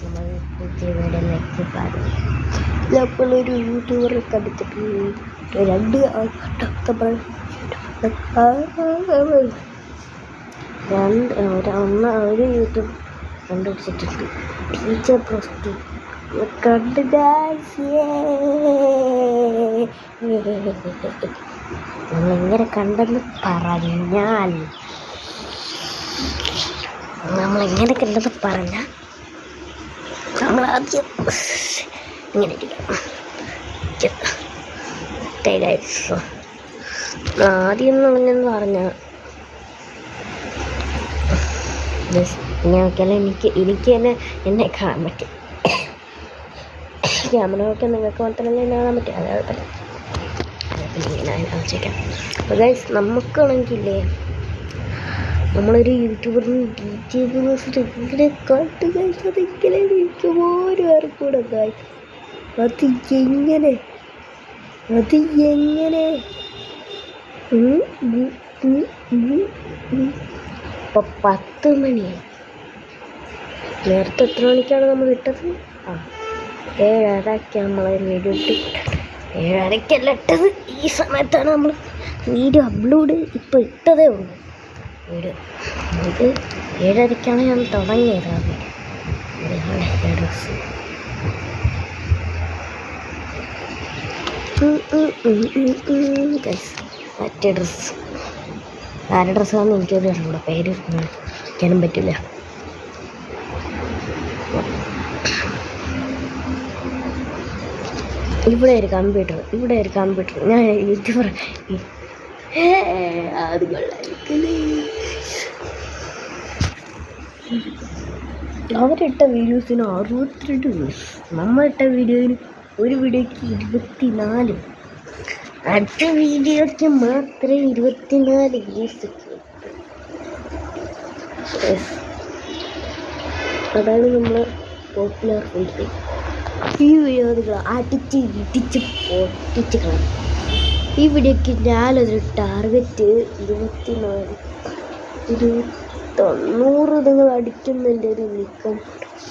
നമ്മൾ പുതിയ വീഡിയോയിലേക്ക് പറഞ്ഞു. നമ്മളൊരു യൂട്യൂബറെ കണ്ടിട്ട് ഒരു യൂട്യൂബ് കണ്ടുപിടിച്ചിട്ടുണ്ട്. ടീച്ചർ പ്ലസ് കണ്ട് നമ്മളെങ്ങനെ കണ്ടെന്ന് പറഞ്ഞാൽ നമ്മൾ ആദ്യം ഇങ്ങനെ ആദ്യം എന്ന് പറഞ്ഞാൽ ഇങ്ങനെയൊക്കെയല്ല എനിക്ക് തന്നെ എന്നെ കാണാൻ പറ്റും. ക്യാമറ ഒക്കെ നിങ്ങൾക്ക് മാത്രമല്ലേ കാണാൻ പറ്റും. അതാണ് പിന്നെ ഇങ്ങനെ ആലോചിക്കാം. അപ്പോൾ ഗൈസ് നമുക്കാണെങ്കിലേ നമ്മളൊരു യൂട്യൂബറിന് ഡീറ്റെയിൽസ് ഇങ്ങനെ കണ്ട് ഗൈസ് അതിങ്ങനെ എനിക്കുപോലും ആർക്കൂടെ ഗൈസ് അതെങ്ങനെ ഇപ്പോൾ 10 മണിയായി. നേരത്തെ എത്ര മണിക്കാണ് നമ്മൾ ഇട്ടത്? 7:30ക്ക് നമ്മൾ വീഡിയോ ഇട്ട് 7:30ക്കല്ല ഇട്ടത്. ഈ സമയത്താണ് നമ്മൾ വീഡിയോ അപ്ലോഡ് ഇപ്പോൾ ഇട്ടതേ ഉള്ളൂ. വീഡിയോ ഇത് 7:30ക്കാണ് ഞാൻ തുടങ്ങിയത്. ഡ്രസ്സ് മറ്റേ ഡ്രസ്സ് ആരുടെ ഡ്രസ്സാണെന്ന് എനിക്കൊരു അറിയില്ല. പേര് വയ്ക്കാനും പറ്റില്ല. ഇവിടെ ഒരു കമ്പ്യൂട്ടർ ഞാൻ യൂട്യൂബർ അത് അവരിട്ട വീഡിയോസിന് 62 വ്യൂസ്. നമ്മളിട്ട വീഡിയോയിൽ ഒരു വീഡിയോയ്ക്ക് 24. അടുത്ത വീഡിയോയ്ക്ക് മാത്രമേ 24 വ്യൂസ്. അതാണ് നമ്മൾ പോപ്പുലർ ഫുഡ്. ഈ വീഡിയോ നിങ്ങൾ അടിച്ച് ഇടിച്ച് പൊട്ടിച്ച് കളയും. ഈ വീഡിയോയ്ക്ക് ഞാനൊരു ടാർഗറ്റ് 24 100 നിങ്ങൾ അടിക്കുന്നതിൻ്റെ ഒരു നീക്കം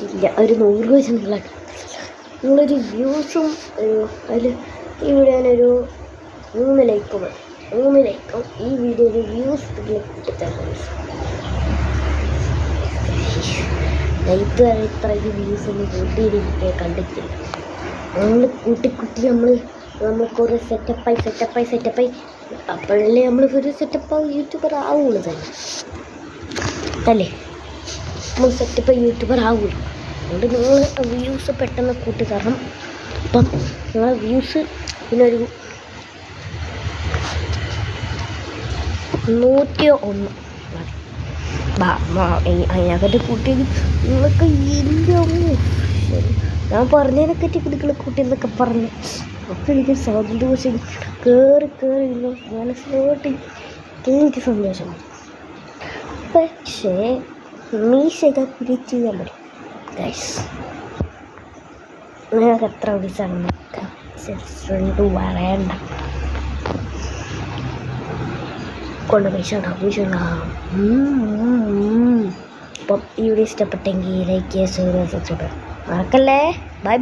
ഇല്ല. ഒരു 100 വെച്ച് നിങ്ങളൊരു വ്യൂസും അതിൽ ഈ വീഡിയോനൊരു 3 ലൈക്കും ഈ വീഡിയോയിൽ വ്യൂസ് കിട്ടിത്തരണം. ഇതുവരെ ഇത്രയ്ക്ക് വ്യൂസ് ഒന്നും കൂട്ടിയിരിക്കുക കണ്ടിട്ടില്ല. നമ്മൾ കൂട്ടി നമ്മൾ കുറേ സെറ്റപ്പായി അപ്പോഴല്ലേ നമ്മൾ ഒരു സെറ്റപ്പായി യൂട്യൂബർ ആവുള്ളൂ അല്ലേ? നമ്മൾ സെറ്റപ്പായി യൂട്യൂബർ ആവുള്ളൂ. അതുകൊണ്ട് നിങ്ങൾ വ്യൂസ് പെട്ടെന്ന് കൂട്ടി തരണം. അപ്പം നിങ്ങളെ വ്യൂസ് പിന്നെ ഒരു 101 അതിനകത്ത് കൂട്ടിയത് നിങ്ങൾക്ക് ശരി. ഞാൻ പറഞ്ഞതിനെപ്പറ്റി നിങ്ങൾ കൂട്ടിയെന്നൊക്കെ പറഞ്ഞു. അപ്പോൾ എനിക്ക് സന്തോഷം കയറി മനസ്സിലോട്ട് എനിക്ക് സന്തോഷം. പക്ഷേ മീശയൊക്കെ പിരിച്ച് ചെയ്യാൻ പറ്റും ഗൈസ്. നിങ്ങൾക്ക് എത്ര വിളിച്ചാണ് പറയണ്ട. കൊണ്ട് വീശണം. അപ്പം ഈ വീഡിയോ ഇഷ്ടപ്പെട്ടെങ്കിൽ ലൈക്ക് ചെയ്യുക, സബ്സ്ക്രൈബ് ചെയ്യുക മറക്കല്ലേ. ബൈ.